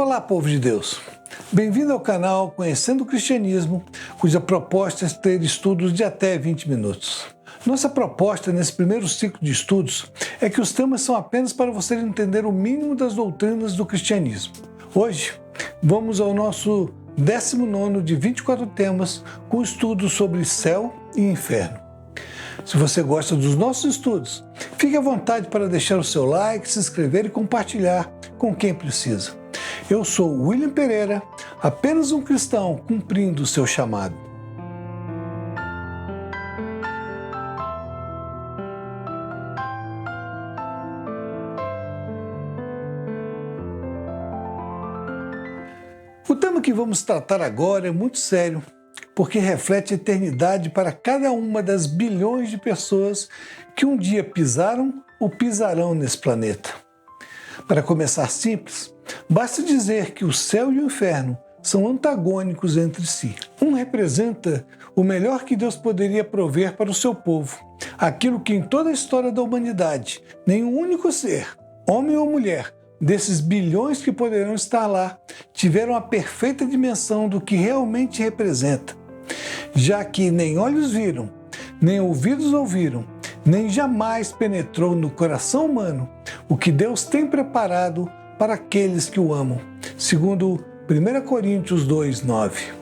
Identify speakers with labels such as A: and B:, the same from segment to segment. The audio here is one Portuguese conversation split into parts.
A: Olá, povo de Deus! Bem-vindo ao canal Conhecendo o Cristianismo, cuja proposta é ter estudos de até 20 minutos. Nossa proposta nesse primeiro ciclo de estudos é que os temas são apenas para você entender o mínimo das doutrinas do cristianismo. Hoje, vamos ao nosso 19º de 24 temas com estudos sobre céu e inferno. Se você gosta dos nossos estudos, fique à vontade para deixar o seu like, se inscrever e compartilhar com quem precisa. Eu sou William Pereira, apenas um cristão cumprindo o seu chamado. O tema que vamos tratar agora é muito sério, porque reflete a eternidade para cada uma das bilhões de pessoas que um dia pisaram ou pisarão nesse planeta. Para começar simples, basta dizer que o céu e o inferno são antagônicos entre si. Um representa o melhor que Deus poderia prover para o seu povo, aquilo que em toda a história da humanidade, nenhum único ser, homem ou mulher, desses bilhões que poderão estar lá, tiveram a perfeita dimensão do que realmente representa, já que nem olhos viram, nem ouvidos ouviram, nem jamais penetrou no coração humano o que Deus tem preparado para aqueles que o amam, segundo 1 Coríntios 2:9.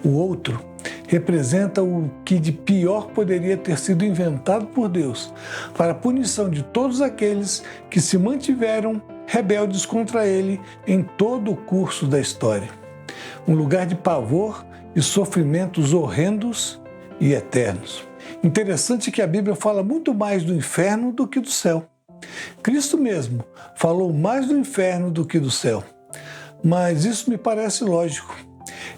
A: O outro representa o que de pior poderia ter sido inventado por Deus para a punição de todos aqueles que se mantiveram rebeldes contra ele em todo o curso da história. Um lugar de pavor e sofrimentos horrendos e eternos. Interessante que a Bíblia fala muito mais do inferno do que do céu. Cristo mesmo falou mais do inferno do que do céu. Mas isso me parece lógico.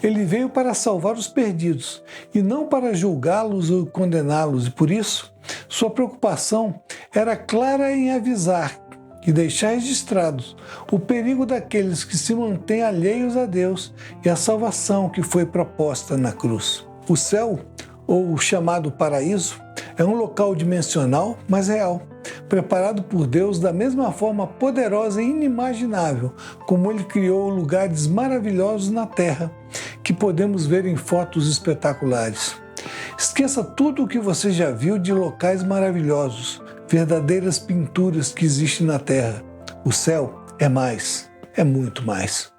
A: Ele veio para salvar os perdidos e não para julgá-los ou condená-los, e por isso sua preocupação era clara em avisar e deixar registrados o perigo daqueles que se mantêm alheios a Deus e a salvação que foi proposta na cruz. O céu, ou o chamado paraíso, é um local dimensional, mas real, preparado por Deus da mesma forma poderosa e inimaginável como Ele criou lugares maravilhosos na Terra, que podemos ver em fotos espetaculares. Esqueça tudo o que você já viu de locais maravilhosos, verdadeiras pinturas que existem na Terra. O céu é mais, é muito mais.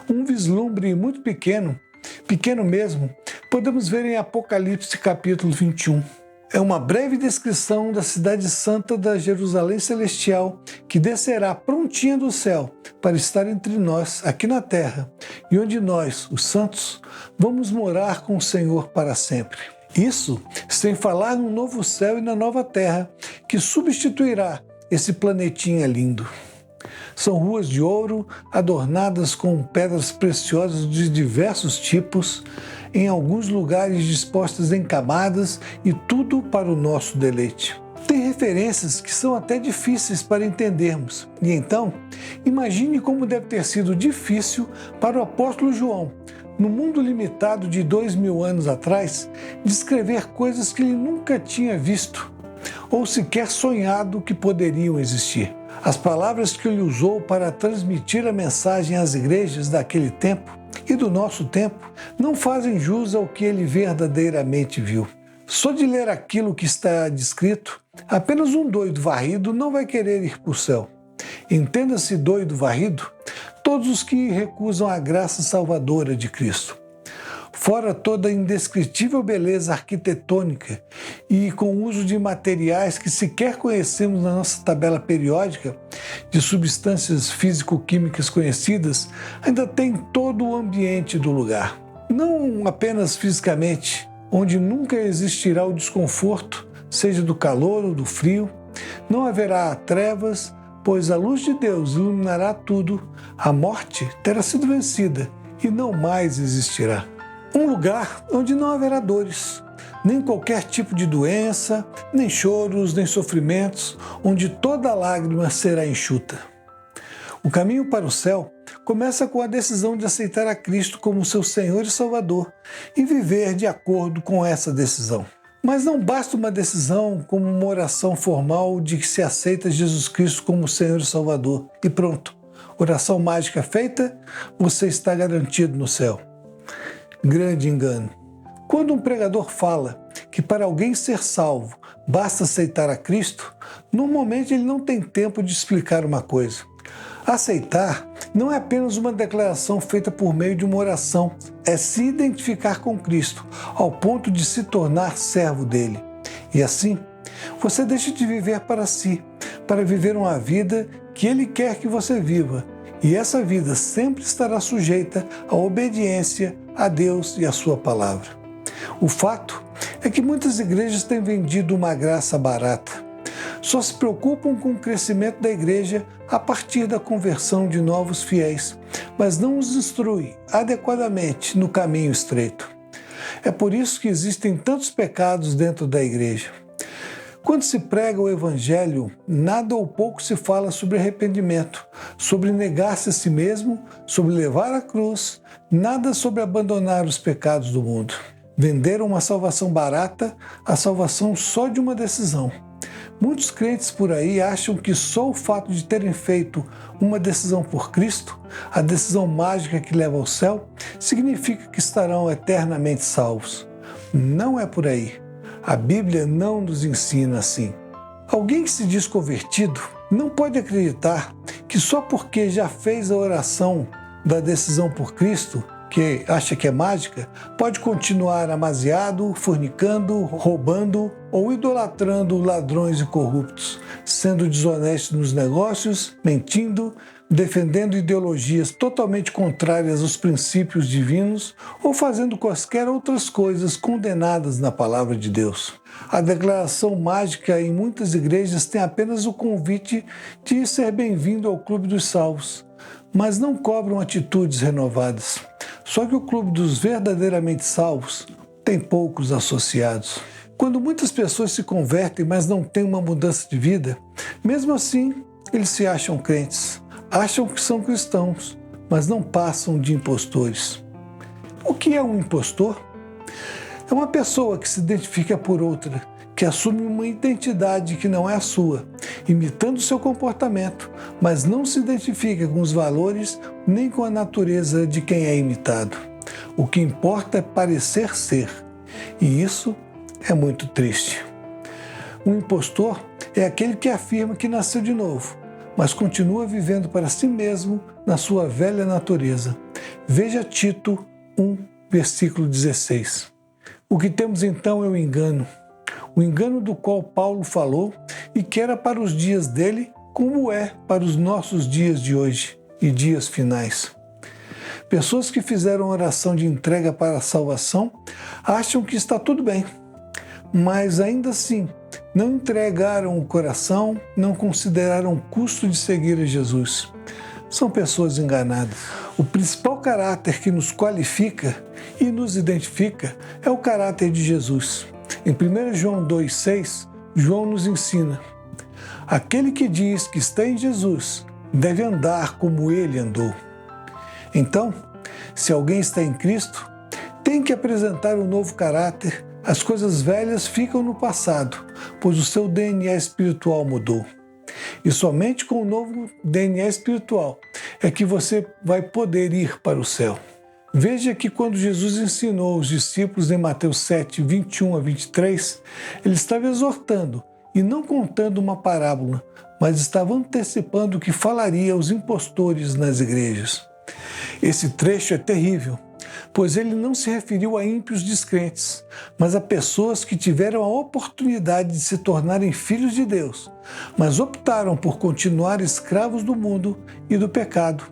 A: Um vislumbre muito pequeno mesmo, podemos ver em Apocalipse capítulo 21. É uma breve descrição da cidade santa da Jerusalém Celestial que descerá prontinha do céu para estar entre nós aqui na terra e onde nós, os santos, vamos morar com o Senhor para sempre. Isso sem falar no novo céu e na nova terra que substituirá esse planetinha lindo. São ruas de ouro adornadas com pedras preciosas de diversos tipos, em alguns lugares dispostas em camadas e tudo para o nosso deleite. Tem referências que são até difíceis para entendermos. E então, imagine como deve ter sido difícil para o apóstolo João, no mundo limitado de 2000 anos atrás, descrever coisas que ele nunca tinha visto ou sequer sonhado que poderiam existir. As palavras que ele usou para transmitir a mensagem às igrejas daquele tempo e do nosso tempo não fazem jus ao que ele verdadeiramente viu. Só de ler aquilo que está descrito, apenas um doido varrido não vai querer ir para o céu. Entenda-se doido varrido, todos os que recusam a graça salvadora de Cristo. Fora toda a indescritível beleza arquitetônica e com o uso de materiais que sequer conhecemos na nossa tabela periódica de substâncias físico-químicas conhecidas, ainda tem todo o ambiente do lugar. Não apenas fisicamente, onde nunca existirá o desconforto, seja do calor ou do frio, não haverá trevas, pois a luz de Deus iluminará tudo, a morte terá sido vencida e não mais existirá. Um lugar onde não haverá dores, nem qualquer tipo de doença, nem choros, nem sofrimentos, onde toda lágrima será enxuta. O caminho para o céu começa com a decisão de aceitar a Cristo como seu Senhor e Salvador e viver de acordo com essa decisão. Mas não basta uma decisão como uma oração formal de que se aceita Jesus Cristo como Senhor e Salvador e pronto. Oração mágica feita, você está garantido no céu. Grande engano. Quando um pregador fala que para alguém ser salvo basta aceitar a Cristo, normalmente ele não tem tempo de explicar uma coisa. Aceitar não é apenas uma declaração feita por meio de uma oração, é se identificar com Cristo, ao ponto de se tornar servo dele. E assim, você deixa de viver para si, para viver uma vida que ele quer que você viva. E essa vida sempre estará sujeita à obediência a Deus e à sua palavra. O fato é que muitas igrejas têm vendido uma graça barata. Só se preocupam com o crescimento da igreja a partir da conversão de novos fiéis, mas não os instruem adequadamente no caminho estreito. É por isso que existem tantos pecados dentro da igreja. Quando se prega o Evangelho, nada ou pouco se fala sobre arrependimento, sobre negar-se a si mesmo, sobre levar a cruz, nada sobre abandonar os pecados do mundo. Venderam uma salvação barata, a salvação só de uma decisão. Muitos crentes por aí acham que só o fato de terem feito uma decisão por Cristo, a decisão mágica que leva ao céu, significa que estarão eternamente salvos. Não é por aí. A Bíblia não nos ensina assim. Alguém que se diz convertido não pode acreditar que só porque já fez a oração da decisão por Cristo, que acha que é mágica, pode continuar amaziado, fornicando, roubando ou idolatrando ladrões e corruptos, sendo desonesto nos negócios, mentindo, defendendo ideologias totalmente contrárias aos princípios divinos ou fazendo quaisquer outras coisas condenadas na palavra de Deus. A declaração mágica em muitas igrejas tem apenas o convite de ser bem-vindo ao clube dos salvos, mas não cobram atitudes renovadas. Só que o clube dos verdadeiramente salvos tem poucos associados. Quando muitas pessoas se convertem, mas não têm uma mudança de vida, mesmo assim, eles se acham crentes. Acham que são cristãos, mas não passam de impostores. O que é um impostor? É uma pessoa que se identifica por outra, que assume uma identidade que não é a sua, imitando seu comportamento, mas não se identifica com os valores nem com a natureza de quem é imitado. O que importa é parecer ser, e isso é muito triste. Um impostor é aquele que afirma que nasceu de novo, mas continua vivendo para si mesmo na sua velha natureza. Veja Tito 1, versículo 16. O que temos então é o engano do qual Paulo falou e que era para os dias dele, como é para os nossos dias de hoje e dias finais. Pessoas que fizeram oração de entrega para a salvação acham que está tudo bem, mas ainda assim não entregaram o coração, não consideraram o custo de seguir a Jesus. São pessoas enganadas. O principal caráter que nos qualifica e nos identifica é o caráter de Jesus. Em 1 João 2,6, João nos ensina: aquele que diz que está em Jesus deve andar como ele andou. Então, se alguém está em Cristo, tem que apresentar um novo caráter. As coisas velhas ficam no passado, pois o seu DNA espiritual mudou. E somente com o novo DNA espiritual é que você vai poder ir para o céu. Veja que quando Jesus ensinou os discípulos em Mateus 7, 21 a 23, ele estava exortando e não contando uma parábola, mas estava antecipando o que falaria aos impostores nas igrejas. Esse trecho é terrível, pois ele não se referiu a ímpios descrentes, mas a pessoas que tiveram a oportunidade de se tornarem filhos de Deus, mas optaram por continuar escravos do mundo e do pecado,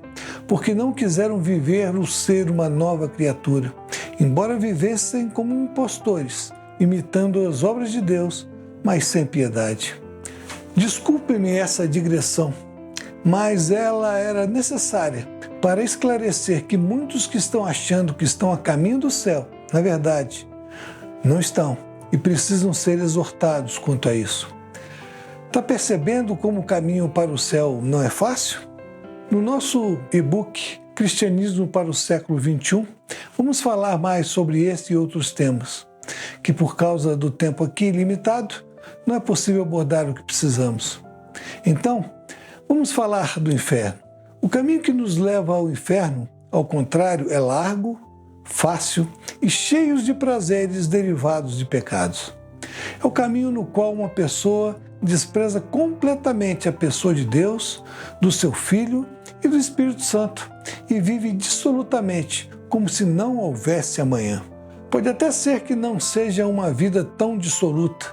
A: porque não quiseram viver o ser uma nova criatura, embora vivessem como impostores, imitando as obras de Deus, mas sem piedade. Desculpe-me essa digressão, mas ela era necessária para esclarecer que muitos que estão achando que estão a caminho do céu, na verdade, não estão e precisam ser exortados quanto a isso. Está percebendo como o caminho para o céu não é fácil? No nosso e-book Cristianismo para o século XXI, vamos falar mais sobre esse e outros temas, que por causa do tempo aqui limitado, não é possível abordar o que precisamos. Então, vamos falar do inferno. O caminho que nos leva ao inferno, ao contrário, é largo, fácil e cheio de prazeres derivados de pecados. É o caminho no qual uma pessoa despreza completamente a pessoa de Deus, do seu Filho e do Espírito Santo e vive dissolutamente, como se não houvesse amanhã. Pode até ser que não seja uma vida tão dissoluta,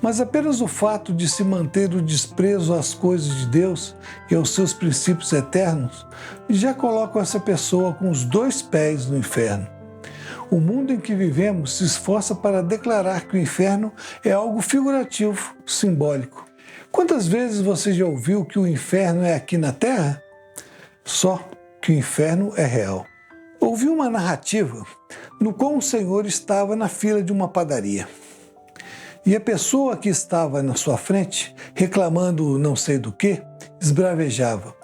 A: mas apenas o fato de se manter o desprezo às coisas de Deus e aos seus princípios eternos já coloca essa pessoa com os 2 pés no inferno. O mundo em que vivemos se esforça para declarar que o inferno é algo figurativo, simbólico. Quantas vezes você já ouviu que o inferno é aqui na Terra? Só que o inferno é real. Ouvi uma narrativa no qual um senhor estava na fila de uma padaria. E a pessoa que estava na sua frente, reclamando não sei do que, esbravejava: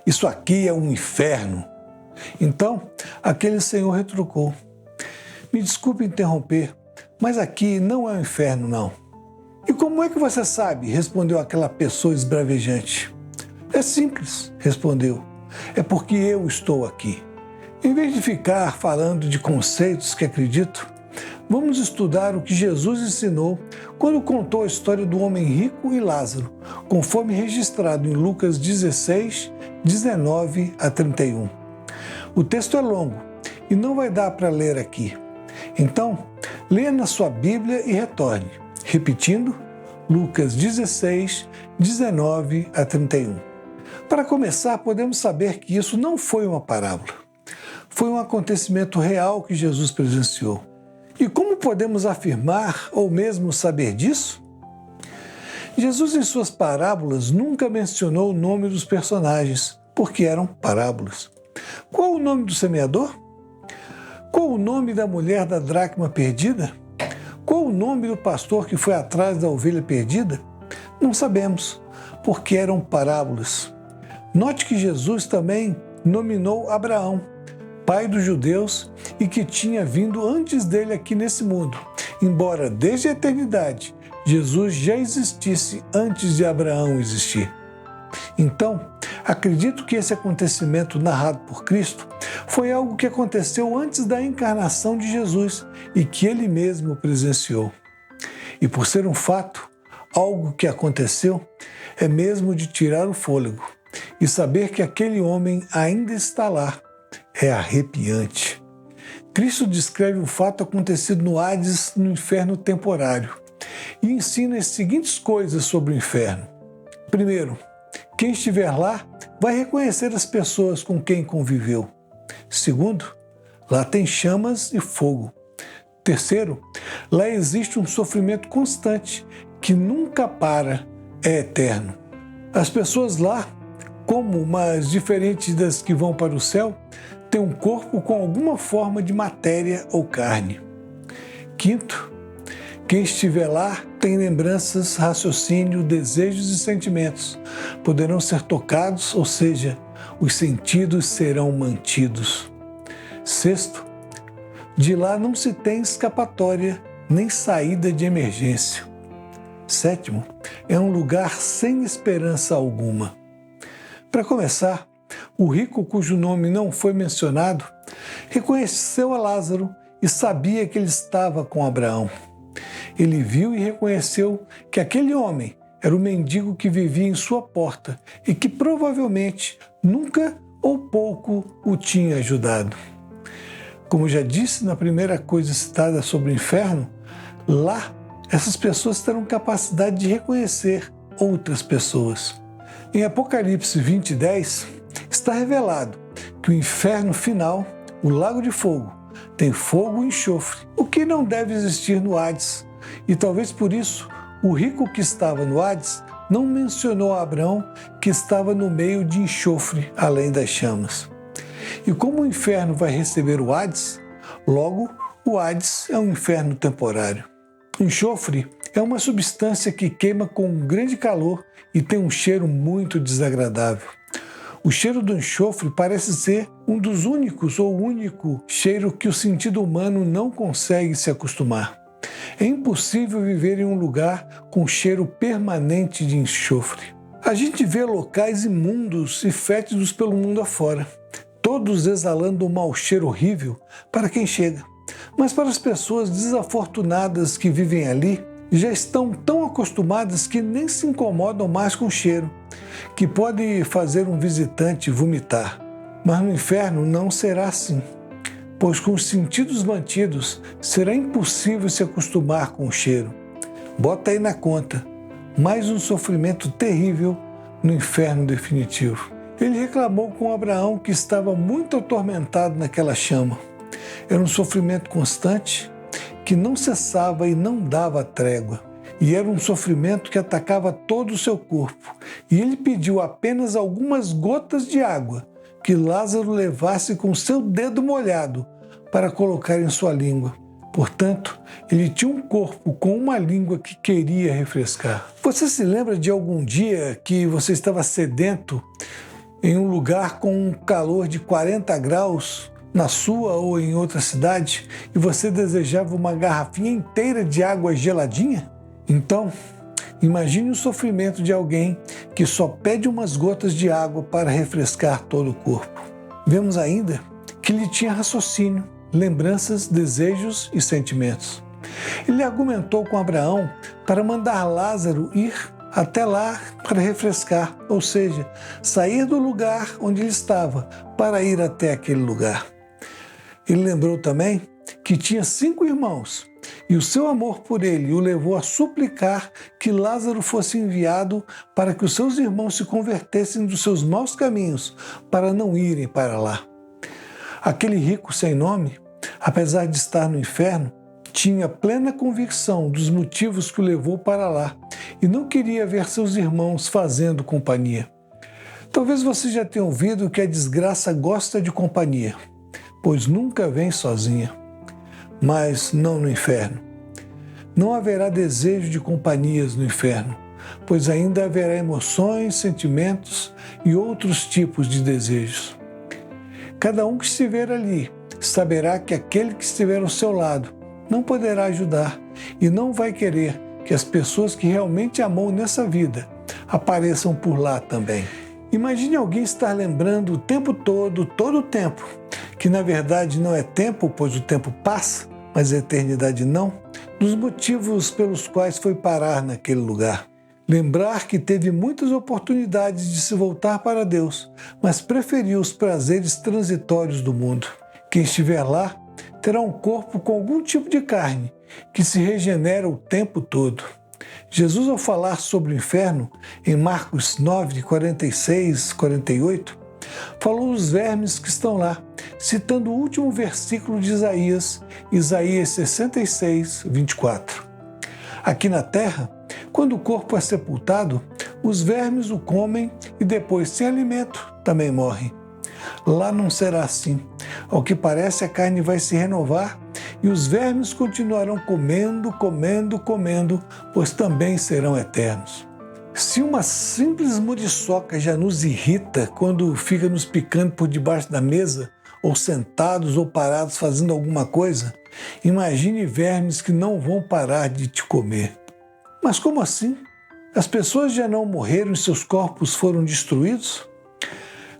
A: "Isso aqui é um inferno." Então, aquele senhor retrucou: "Me desculpe interromper, mas aqui não é um inferno, não." "E como é que você sabe?" respondeu aquela pessoa esbravejante. "É simples", respondeu. "É porque eu estou aqui." Em vez de ficar falando de conceitos que acredito, vamos estudar o que Jesus ensinou quando contou a história do homem rico e Lázaro, conforme registrado em Lucas 16, 19 a 31. O texto é longo e não vai dar para ler aqui. Então, leia na sua Bíblia e retorne. Repetindo, Lucas 16, 19 a 31. Para começar, podemos saber que isso não foi uma parábola. Foi um acontecimento real que Jesus presenciou. E como podemos afirmar ou mesmo saber disso? Jesus, em suas parábolas, nunca mencionou o nome dos personagens, porque eram parábolas. Qual o nome do semeador? Qual o nome da mulher da dracma perdida? Qual o nome do pastor que foi atrás da ovelha perdida? Não sabemos, porque eram parábolas. Note que Jesus também nominou Abraão, pai dos judeus, e que tinha vindo antes dele aqui nesse mundo, embora desde a eternidade Jesus já existisse antes de Abraão existir. Então, acredito que esse acontecimento narrado por Cristo foi algo que aconteceu antes da encarnação de Jesus e que ele mesmo presenciou. E por ser um fato, algo que aconteceu, é mesmo de tirar o fôlego e saber que aquele homem ainda está lá. É arrepiante. Cristo descreve o fato acontecido no Hades, no inferno temporário, e ensina as seguintes coisas sobre o inferno. Primeiro, quem estiver lá vai reconhecer as pessoas com quem conviveu. Segundo, lá tem chamas e fogo. Terceiro, lá existe um sofrimento constante que nunca para, é eterno. As pessoas lá, como mas diferentes das que vão para o céu, têm um corpo com alguma forma de matéria ou carne. Quinto, quem estiver lá tem lembranças, raciocínio, desejos e sentimentos. Poderão ser tocados, ou seja, os sentidos serão mantidos. Sexto, de lá não se tem escapatória nem saída de emergência. Sétimo, é um lugar sem esperança alguma. Para começar, o rico cujo nome não foi mencionado reconheceu a Lázaro e sabia que ele estava com Abraão. Ele viu e reconheceu que aquele homem era o mendigo que vivia em sua porta e que provavelmente nunca ou pouco o tinha ajudado. Como já disse na primeira coisa citada sobre o inferno, lá essas pessoas terão capacidade de reconhecer outras pessoas. Em Apocalipse 20:10, está revelado que o inferno final, o lago de fogo, tem fogo e enxofre, o que não deve existir no Hades. E talvez por isso, o rico que estava no Hades não mencionou a Abraão que estava no meio de enxofre, além das chamas. E como o inferno vai receber o Hades, logo o Hades é um inferno temporário. O enxofre é uma substância que queima com um grande calor e tem um cheiro muito desagradável. O cheiro do enxofre parece ser um dos únicos ou único cheiro que o sentido humano não consegue se acostumar. É impossível viver em um lugar com cheiro permanente de enxofre. A gente vê locais imundos e fétidos pelo mundo afora, todos exalando um mau cheiro horrível para quem chega. Mas para as pessoas desafortunadas que vivem ali, já estão tão acostumadas que nem se incomodam mais com o cheiro, que pode fazer um visitante vomitar. Mas no inferno não será assim, pois com os sentidos mantidos será impossível se acostumar com o cheiro. Bota aí na conta, mais um sofrimento terrível no inferno definitivo. Ele reclamou com Abraão que estava muito atormentado naquela chama. Era um sofrimento constante que não cessava e não dava trégua. E era um sofrimento que atacava todo o seu corpo. E ele pediu apenas algumas gotas de água que Lázaro levasse com seu dedo molhado para colocar em sua língua. Portanto, ele tinha um corpo com uma língua que queria refrescar. Você se lembra de algum dia que você estava sedento em um lugar com um calor de 40 graus na sua ou em outra cidade e você desejava uma garrafinha inteira de água geladinha? Então, imagine o sofrimento de alguém que só pede umas gotas de água para refrescar todo o corpo. Vemos ainda que ele tinha raciocínio, lembranças, desejos e sentimentos. Ele argumentou com Abraão para mandar Lázaro ir até lá para refrescar, ou seja, sair do lugar onde ele estava para ir até aquele lugar. Ele lembrou também que tinha 5 irmãos e o seu amor por ele o levou a suplicar que Lázaro fosse enviado para que os seus irmãos se convertessem dos seus maus caminhos para não irem para lá. Aquele rico sem nome, apesar de estar no inferno, tinha plena convicção dos motivos que o levou para lá e não queria ver seus irmãos fazendo companhia. Talvez você já tenha ouvido que a desgraça gosta de companhia, pois nunca vem sozinha. Mas não no inferno. Não haverá desejo de companhias no inferno, pois ainda haverá emoções, sentimentos e outros tipos de desejos. Cada um que estiver ali saberá que aquele que estiver ao seu lado não poderá ajudar e não vai querer que as pessoas que realmente amou nessa vida apareçam por lá também. Imagine alguém estar lembrando o tempo todo o tempo, que na verdade não é tempo, pois o tempo passa, mas a eternidade não, dos motivos pelos quais foi parar naquele lugar. Lembrar que teve muitas oportunidades de se voltar para Deus, mas preferiu os prazeres transitórios do mundo. Quem estiver lá terá um corpo com algum tipo de carne, que se regenera o tempo todo. Jesus, ao falar sobre o inferno, em Marcos 9, 46, 48, falou dos vermes que estão lá, citando o último versículo de Isaías, Isaías 66, 24. Aqui na terra, quando o corpo é sepultado, os vermes o comem e depois, sem alimento, também morrem. Lá não será assim. Ao que parece, a carne vai se renovar e os vermes continuarão comendo, pois também serão eternos. Se uma simples muriçoca já nos irrita quando fica nos picando por debaixo da mesa, ou sentados ou parados fazendo alguma coisa, imagine vermes que não vão parar de te comer. Mas como assim? As pessoas já não morreram e seus corpos foram destruídos?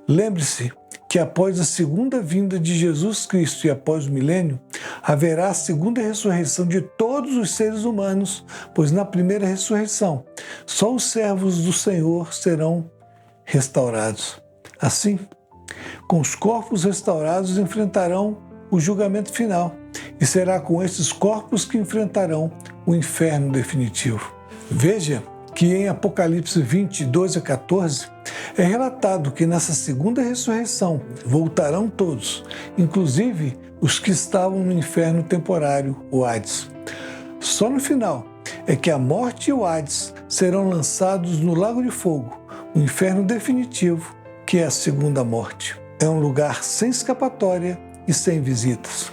A: Lembre-se que após a segunda vinda de Jesus Cristo e após o milênio, haverá a segunda ressurreição de todos os seres humanos, pois na primeira ressurreição, só os servos do Senhor serão restaurados. Assim, com os corpos restaurados enfrentarão o julgamento final, e será com esses corpos que enfrentarão o inferno definitivo. Veja que em Apocalipse 20, 12 a 14, é relatado que nessa segunda ressurreição voltarão todos, inclusive os que estavam no inferno temporário, o Hades. Só no final é que a morte e o Hades serão lançados no lago de fogo, o inferno definitivo, que é a segunda morte. É um lugar sem escapatória e sem visitas.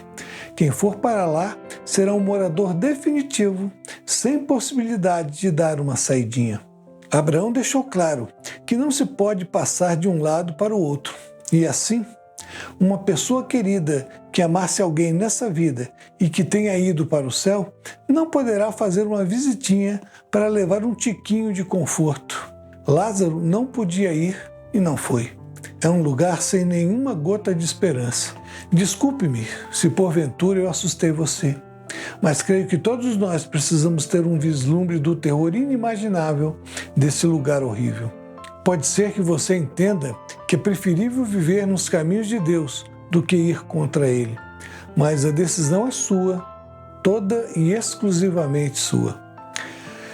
A: Quem for para lá será um morador definitivo, sem possibilidade de dar uma saidinha. Abraão deixou claro que não se pode passar de um lado para o outro. E assim, uma pessoa querida que amasse alguém nessa vida e que tenha ido para o céu, não poderá fazer uma visitinha para levar um tiquinho de conforto. Lázaro não podia ir e não foi. É um lugar sem nenhuma gota de esperança. Desculpe-me se porventura eu assustei você, mas creio que todos nós precisamos ter um vislumbre do terror inimaginável desse lugar horrível. Pode ser que você entenda que é preferível viver nos caminhos de Deus do que ir contra Ele, mas a decisão é sua, toda e exclusivamente sua.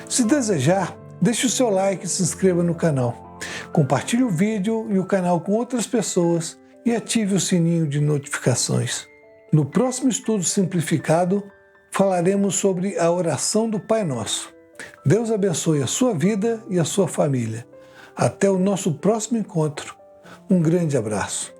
A: Se desejar, deixe o seu like e se inscreva no canal. Compartilhe o vídeo e o canal com outras pessoas e ative o sininho de notificações. No próximo estudo simplificado, falaremos sobre a oração do Pai Nosso. Deus abençoe a sua vida e a sua família. Até o nosso próximo encontro. Um grande abraço.